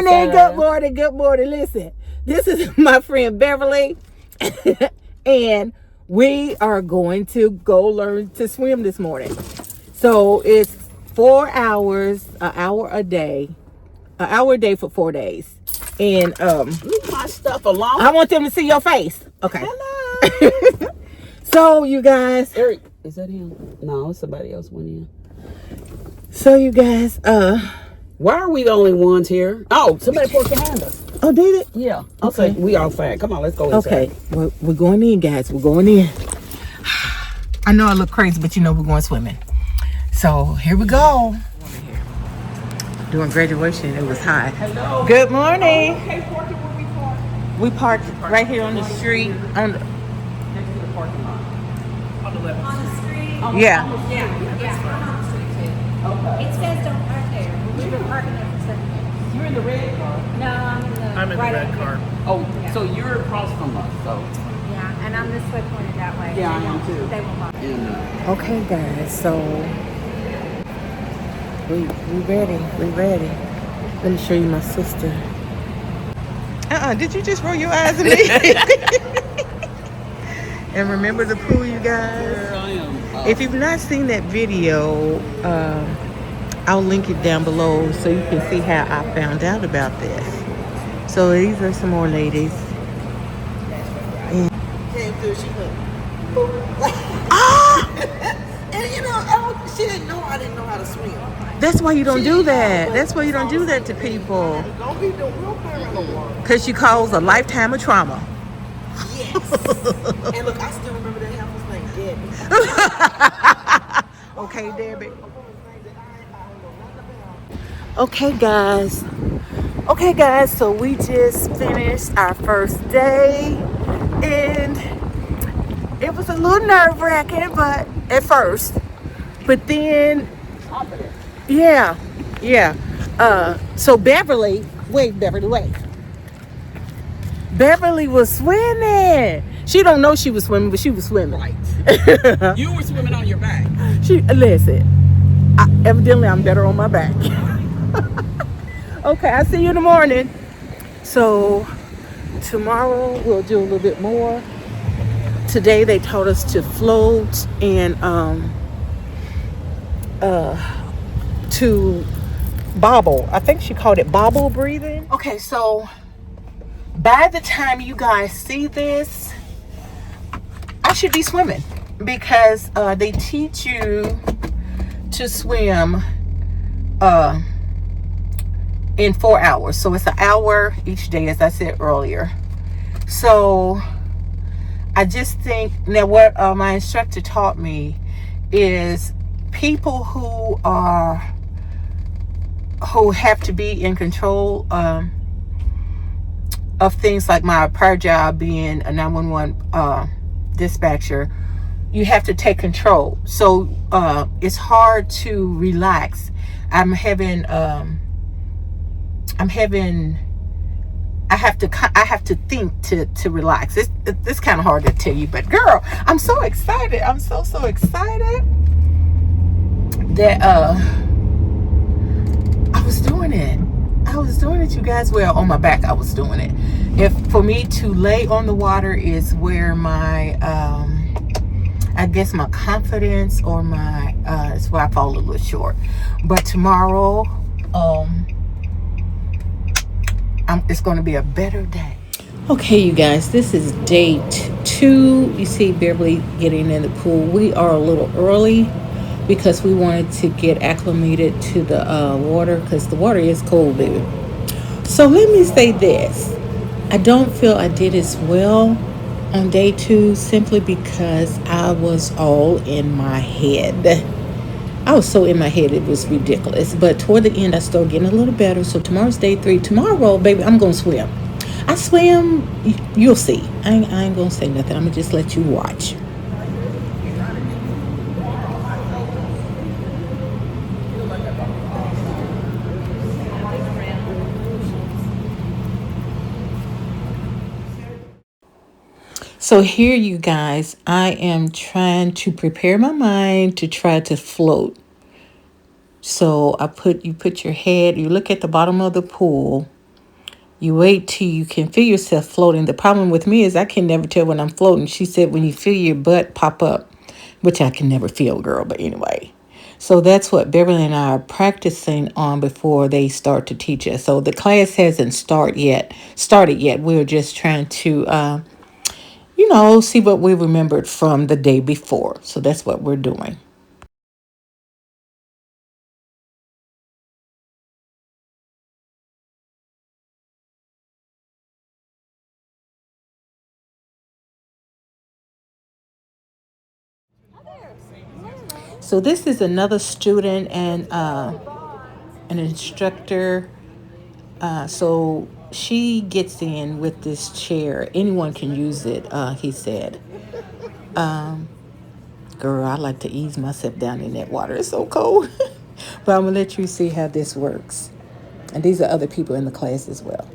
morning, good morning, good morning. Listen, this is my friend Beverly, and we are going to go learn to swim this morning. So it's 4 hours, an hour a day for 4 days. And leave my stuff alone. I want them to see your face. Okay. Hello. So you guys, Eric, is that him? No, somebody else went in. So you guys, why are we the only ones here? Oh, somebody put behind us. Oh, did it? Yeah. Okay. We all fine. Come on, let's go inside. Okay. We're going in, guys. We're going in. I know I look crazy, but you know we're going swimming. So here we go. During graduation, it was hot. Hello. Good morning. Okay, parking where we park. We parked right here on the street. Next to the parking lot. On the left. On the street? Yeah. Yeah, on the street too. Okay. It says don't park there. We've been parking there for 7 years. You're in the red car? No, I'm in the red car. Oh, Yeah. so you're across from us, so. Yeah, and I'm this way pointed that way. Yeah, I am too. They won't bother. Okay, guys. So we ready. We ready. Let me show you my sister. Did you just roll your eyes at me? And remember the pool, you guys? Here I am. If you've not seen that video, I'll link it down below so you can see how I found out about this. So these are some more ladies. And Came through, she went, and you know, she didn't know I didn't know how to swim. that's why you don't do that. That's why you don't do that to people. Don't be doing real clear in the water. Because you cause a lifetime of trauma. Yes. And look, I still remember that heifer's name, Debbie. Okay, Debbie. Okay, guys, so we just finished our first day, and it was a little nerve-wracking, but at first, but then, yeah. So Beverly was swimming. She don't know she was swimming, but she was swimming. Right. You were swimming on your back. Evidently I'm better on my back. Okay, I'll see you in the morning. So tomorrow we'll do a little bit more. Today they taught us to float and to bobble. I think she called it bobble breathing. Okay, so by the time you guys see this, I should be swimming, because they teach you to swim in 4 hours. So it's an hour each day, as I said earlier. So I just think, now what my instructor taught me is people who have to be in control of things, like my prior job being a 911 dispatcher, you have to take control. So it's hard to relax. I have to think to relax. It's kind of hard to tell you, but girl, I'm so excited. I'm so excited that I was doing it, you guys. Well, on my back I was doing it. If for me to lay on the water is where my I guess my confidence or my is where I fall a little short. But tomorrow it's going to be a better day. Okay, you guys, this is day 2. You see Beverly getting in the pool. We are a little early because we wanted to get acclimated to the water, because the water is cold, baby. So let me say this. I don't feel I did as well on day 2, simply because I was all in my head. I was so in my head, it was ridiculous. But toward the end, I started getting a little better. So tomorrow's day 3. Tomorrow, baby, I'm going to swim. I swim, you'll see. I ain't going to say nothing. I'm going to just let you watch. So here, you guys, I am trying to prepare my mind to try to float. So you put your head, you look at the bottom of the pool, You wait till you can feel yourself floating. The problem with me is I can never tell when I'm floating. She said when you feel your butt pop up, which I can never feel, girl, but anyway. So that's what Beverly and I are practicing on before they start to teach us. So the class hasn't started yet. We're just trying to see what we remembered from the day before. So that's what we're doing. So this is another student and an instructor. So she gets in with this chair. Anyone can use it, he said. Girl, I like to ease myself down in that water. It's so cold. But I'm going to let you see how this works. And these are other people in the class as well.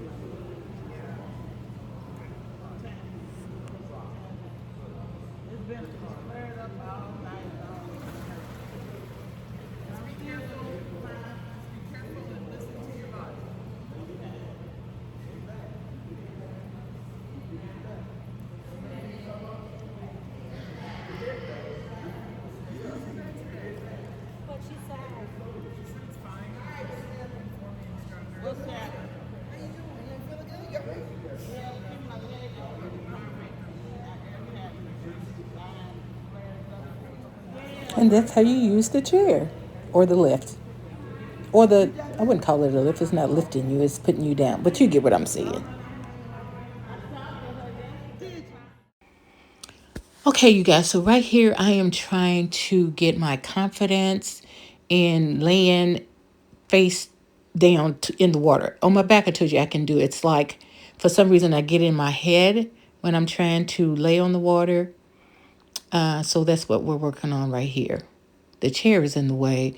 And that's how you use the chair or the lift. Or I wouldn't call it a lift. It's not lifting you, it's putting you down. But you get what I'm saying. Okay, you guys. So right here, I am trying to get my confidence in laying face down in the water. On my back, I told you I can do it. It's like, for some reason, I get in my head when I'm trying to lay on the water. So that's what we're working on right here. The chair is in the way.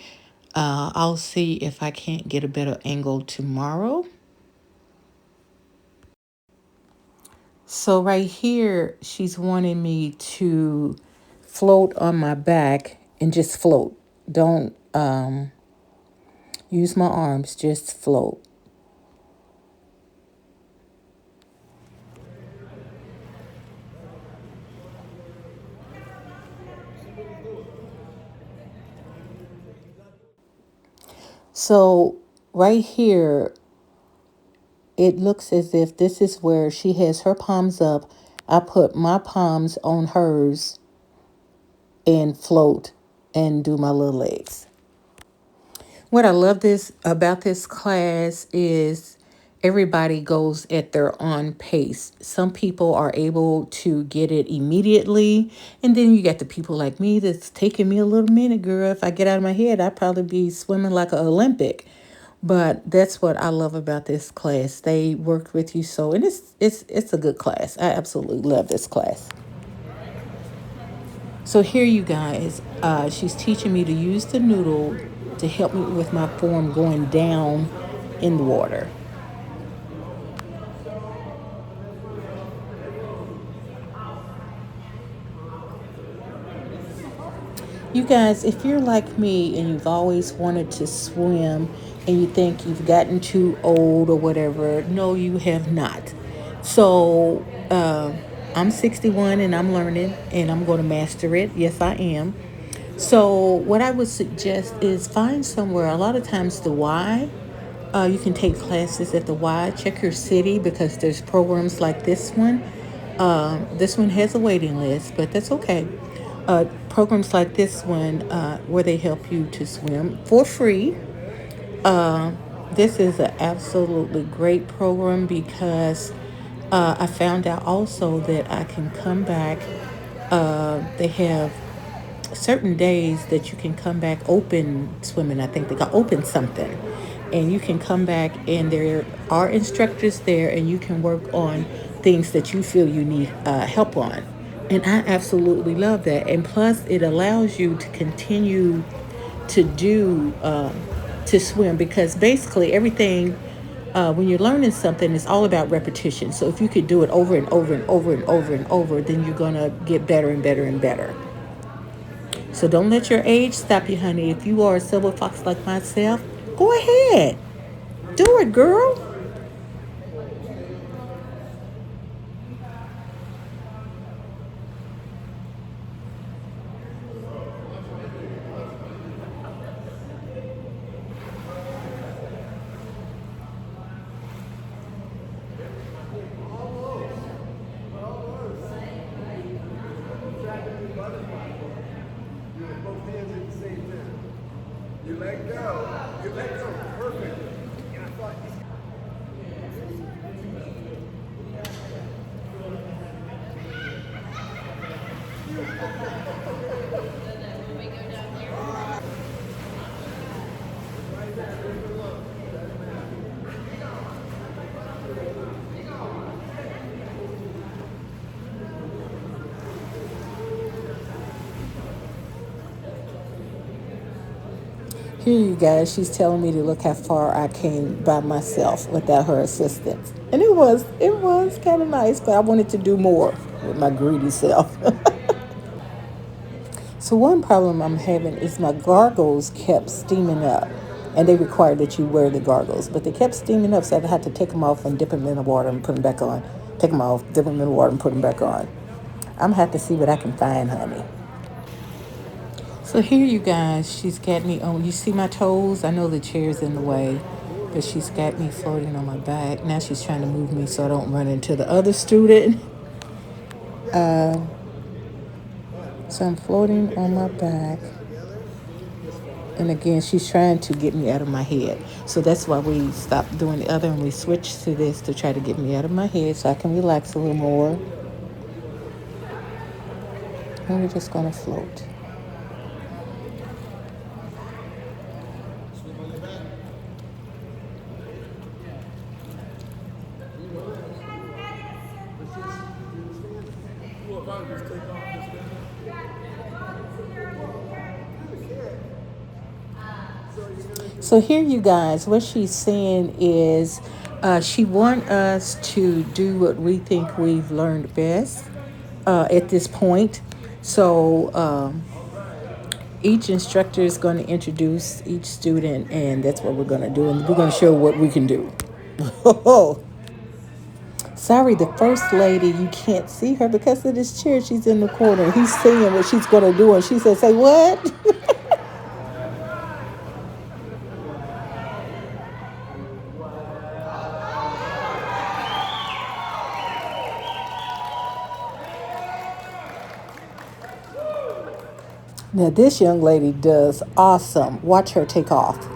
I'll see if I can't get a better angle tomorrow. So right here, she's wanting me to float on my back and just float. Don't use my arms, just float. So right here, it looks as if this is where she has her palms up. I put my palms on hers and float and do my little legs. What I love about this class is everybody goes at their own pace. Some people are able to get it immediately, and then you got the people like me that's taking me a little minute, girl. If I get out of my head, I'd probably be swimming like an Olympic. But that's what I love about this class. They work with you so, and it's a good class. I absolutely love this class. So here, you guys, she's teaching me to use the noodle to help me with my form going down in the water. You guys, if you're like me and you've always wanted to swim and you think you've gotten too old or whatever, no, you have not. So I'm 61 and I'm learning and I'm going to master it. Yes, I am. So what I would suggest is find somewhere. A lot of times the Y, you can take classes at the Y. Check your city because there's programs like this one. This one has a waiting list, but that's okay. Programs like this one where they help you to swim for free. This is an absolutely great program because I found out also that I can come back. They have certain days that you can come back open swimming. I think they got open something. And you can come back and there are instructors there and you can work on things that you feel you need help on. And I absolutely love that. And plus it allows you to continue to to swim because basically everything when you're learning something, it's all about repetition. So if you could do it over and over and over and over and over, then you're going to get better and better and better. So don't let your age stop you, honey. If you are a silver fox like myself, go ahead. Do it, girl. Here, you guys, she's telling me to look how far I came by myself without her assistance. And it was kind of nice, but I wanted to do more with my greedy self. So one problem I'm having is my gargles kept steaming up. And they require that you wear the gargles. But they kept steaming up, so I had to take them off and dip them in the water and put them back on. Take them off, dip them in the water and put them back on. I'm going to have to see what I can find, honey. So here, you guys, she's got me on. You see my toes? I know the chair's in the way, but she's got me floating on my back. Now she's trying to move me so I don't run into the other student. So I'm floating on my back. And again, she's trying to get me out of my head. So that's why we stopped doing the other and we switched to this to try to get me out of my head so I can relax a little more. And we're just going to float. So here, you guys, what she's saying is she wants us to do what we think we've learned best at this point. So each instructor is going to introduce each student, and that's what we're going to do. And we're going to show what we can do. Sorry, the first lady, you can't see her because of this chair. She's in the corner. He's saying what she's going to do, and she says, say what? Now, this young lady does awesome. Watch her take off.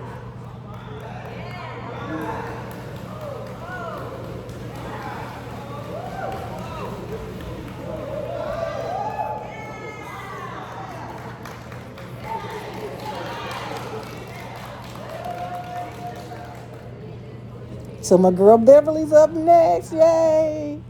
So my girl Beverly's up next. Yay!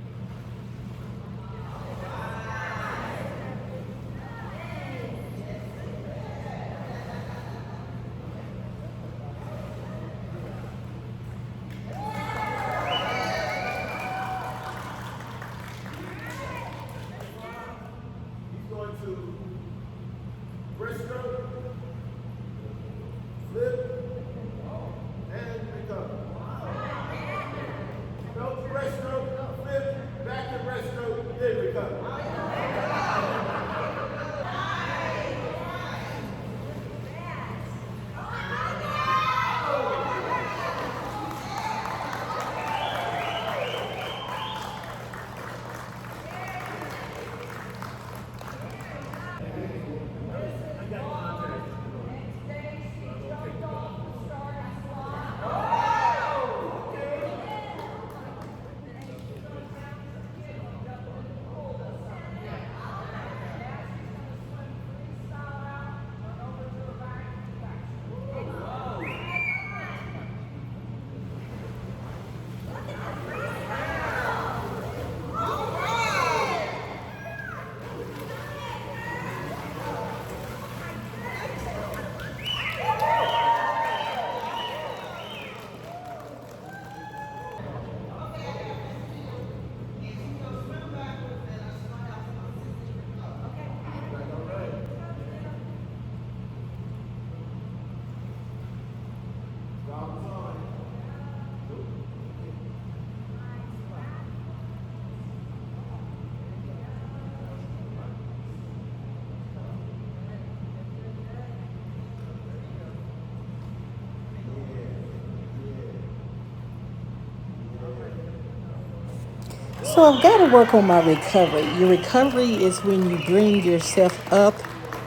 So I've got to work on my recovery. Your recovery is when you bring yourself up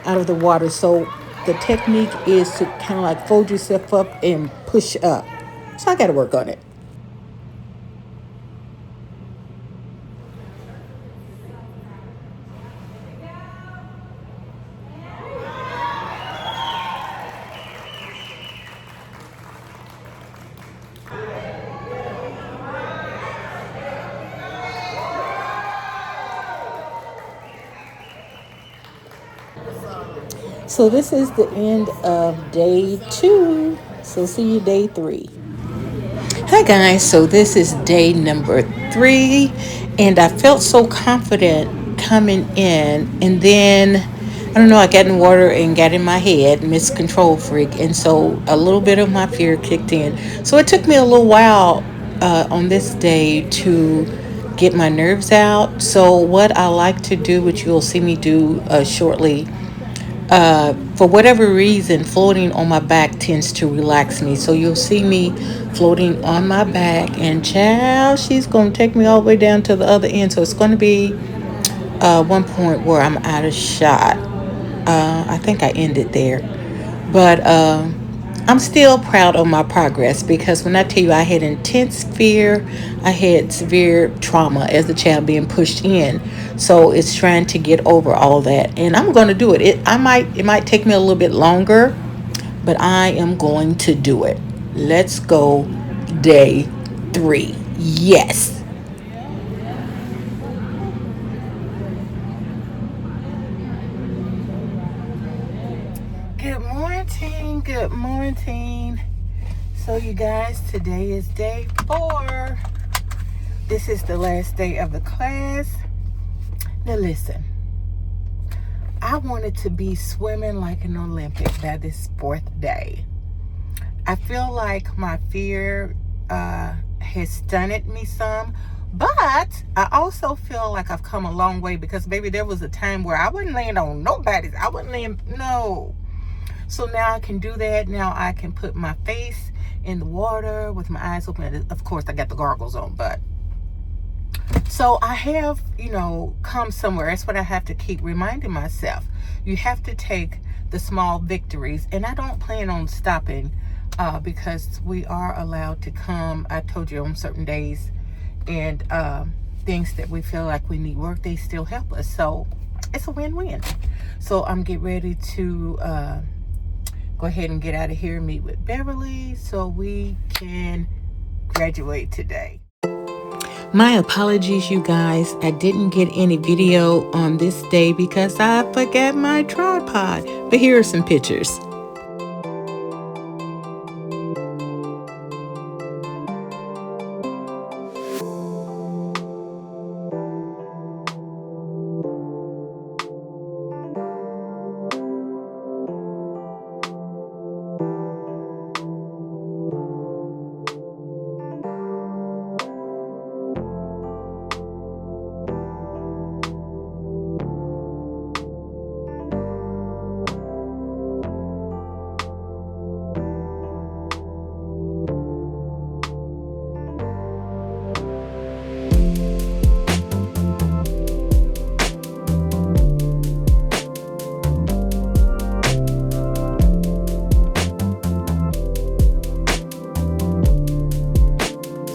out of the water. So the technique is to kind of like fold yourself up and push up. So I got to work on it. So this is the end of day 2. So see you day 3. Hi guys, so this is day number 3, and I felt so confident coming in, and then I don't know, I got in water and got in my head, Miss Control Freak, and so a little bit of my fear kicked in. So it took me a little while on this day to get my nerves out. So what I like to do, which you'll see me do shortly, for whatever reason, floating on my back tends to relax me. So you'll see me floating on my back, and child, she's going to take me all the way down to the other end. So it's going to be one point where I'm out of shot. I think I ended there. But I'm still proud of my progress, because when I tell you I had intense fear, I had severe trauma as a child being pushed in. So it's trying to get over all that, and I'm going to do it. It might take me a little bit longer, but I am going to do it. Let's go, day 3. Yes. Good morning. Good morning. So you guys, today is day 4. This is the last day of the class. Now listen, I wanted to be swimming like an Olympic by this 4th day. I feel like my fear has stunted me some, but I also feel like I've come a long way, because baby, there was a time where I wouldn't land on nobody's. I wouldn't land, no. So now I can do that. Now I can put my face in the water with my eyes open. Of course, I got the goggles on, but so I have, come somewhere. That's what I have to keep reminding myself. You have to take the small victories, and I don't plan on stopping because we are allowed to come, I told you, on certain days, and things that we feel like we need work, they still help us. So it's a win-win. So I'm getting ready to go ahead and get out of here and meet with Beverly so we can graduate today. My apologies, you guys. I didn't get any video on this day because I forgot my tripod. But here are some pictures.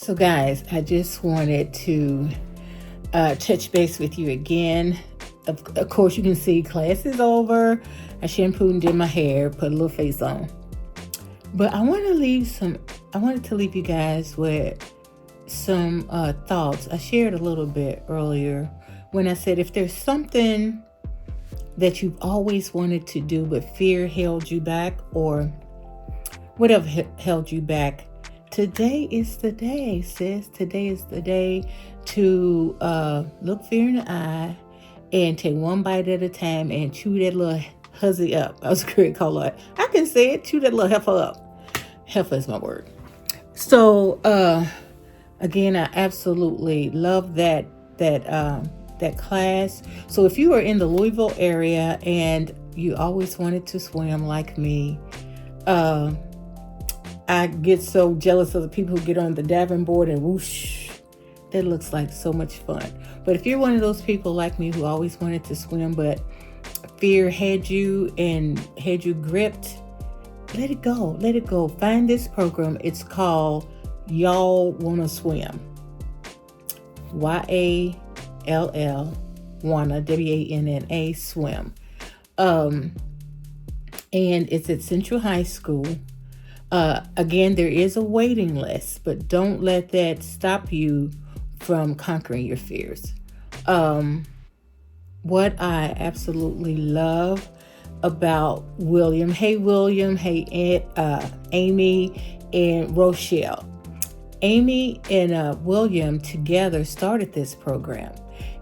So guys, I just wanted to touch base with you again. Of course, you can see class is over. I shampooed and did my hair, put a little face on. But I wanted to leave you guys with some thoughts. I shared a little bit earlier when I said, if there's something that you've always wanted to do but fear held you back, or whatever held you back, today is the day, sis. Today is the day to look fear in the eye and take one bite at a time and chew that little hussy up. I was going to call it. I can say it. Chew that little heifer up. Heifer is my word. So again, I absolutely love that class. So if you are in the Louisville area and you always wanted to swim like me, I get so jealous of the people who get on the diving board and whoosh. That looks like so much fun. But if you're one of those people like me who always wanted to swim but fear had you and had you gripped, let it go. Let it go. Find this program. It's called Y'all Wanna Swim. YALL Wanna, WANNA, swim. And it's at Central High School. Again, there is a waiting list, but don't let that stop you from conquering your fears. What I absolutely love about William, hey Amy and Rochelle. Amy and William together started this program,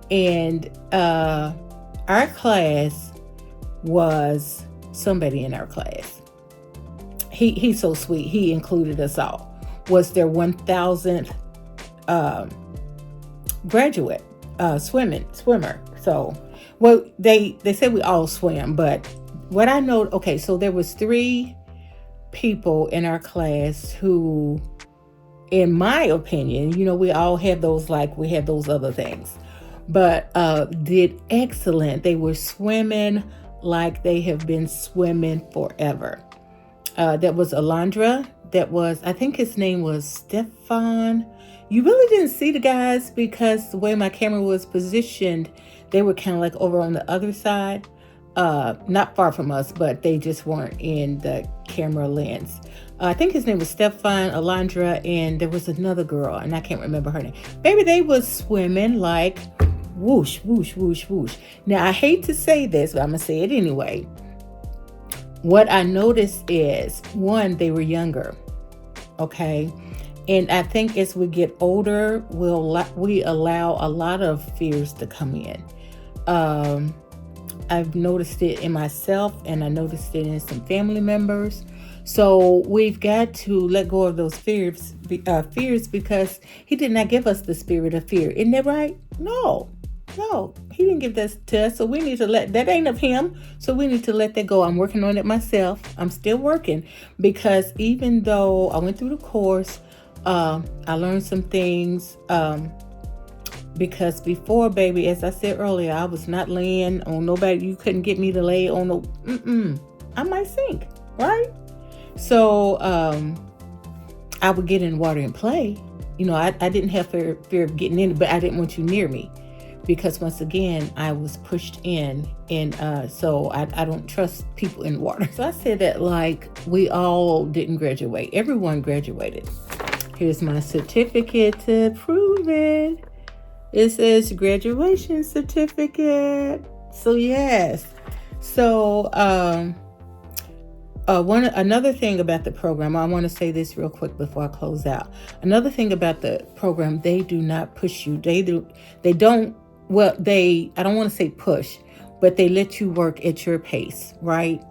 and our class was somebody in our class. He's so sweet. He included us all. Was their 1,000th graduate swimmer. So, well, they said we all swim, but what I know, okay, so there was 3 people in our class who, in my opinion, we all have those, like we had those other things, but did excellent. They were swimming like they have been swimming forever. That was Alondra. That was, I think his name was Stefan. You really didn't see the guys because the way my camera was positioned, they were kind of like over on the other side. Not far from us, but they just weren't in the camera lens. I think his name was Stefan, Alondra, and there was another girl, and I can't remember her name. Maybe they was swimming like whoosh, whoosh, whoosh, whoosh. Now, I hate to say this, but I'm going to say it anyway. What I noticed is, one, they were younger, okay? And I think as we get older, we allow a lot of fears to come in. I've noticed it in myself, and I noticed it in some family members. So we've got to let go of those fears because he did not give us the spirit of fear. Isn't that right? No, he didn't give that to us. So we need to that ain't of him. So we need to let that go. I'm working on it myself. I'm still working because even though I went through the course, I learned some things, because before, baby, as I said earlier, I was not laying on nobody. You couldn't get me to lay on I might sink, right? So I would get in water and play. I didn't have fear of getting in, but I didn't want you near me because once again, I was pushed in, and so I don't trust people in water. So I said that like we all didn't graduate. Everyone graduated. Here's my certificate to prove it. It says graduation certificate. So yes. So another thing about the program, I want to say this real quick before I close out. Another thing about the program, they do not push you. I don't want to say push, but they let you work at your pace, right?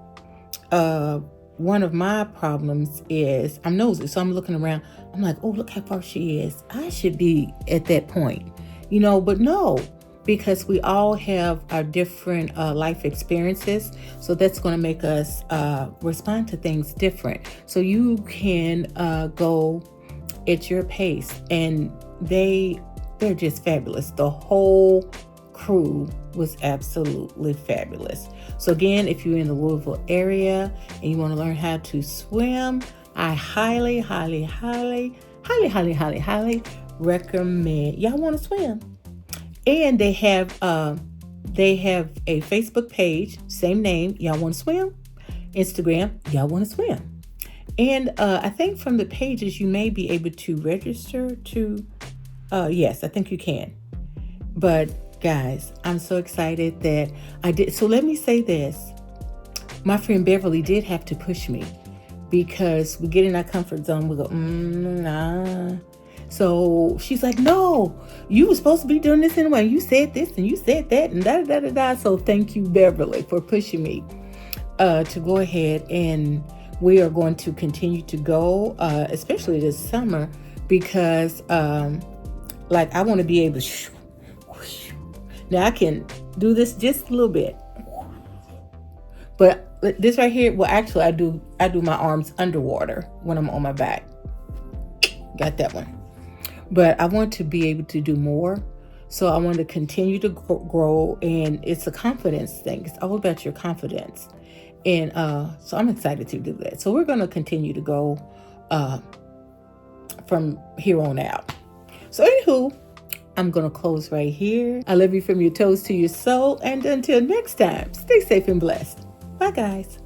One of my problems is I'm nosy, so I'm looking around. I'm like, oh, look how far she is. I should be at that point, but no, because we all have our different life experiences. So that's going to make us respond to things different. So you can go at your pace, and they're just fabulous. The whole crew was absolutely fabulous. So again, if you're in the Louisville area and you want to learn how to swim, I highly, highly, highly, highly, highly, highly, highly recommend. Y'all want to swim? And they have a Facebook page, same name, Y'all Want to Swim. Instagram, Y'all Want to Swim. And I think from the pages you may be able to register to. Yes, I think you can. But guys, I'm so excited that I did. So let me say this. My friend Beverly did have to push me because we get in our comfort zone. We go, nah. So she's like, no, you were supposed to be doing this anyway. You said this and you said that and da-da-da-da-da. So thank you, Beverly, for pushing me to go ahead. And we are going to continue to go, especially this summer, because I want to be able to now I can do this just a little bit. But this right here, well, actually, I do my arms underwater when I'm on my back. Got that one. But I want to be able to do more. So I want to continue to grow, and it's a confidence thing. It's all about your confidence. And so I'm excited to do that. So we're going to continue to go from here on out. So anywho, I'm going to close right here. I love you from your toes to your soul. And until next time, stay safe and blessed. Bye, guys.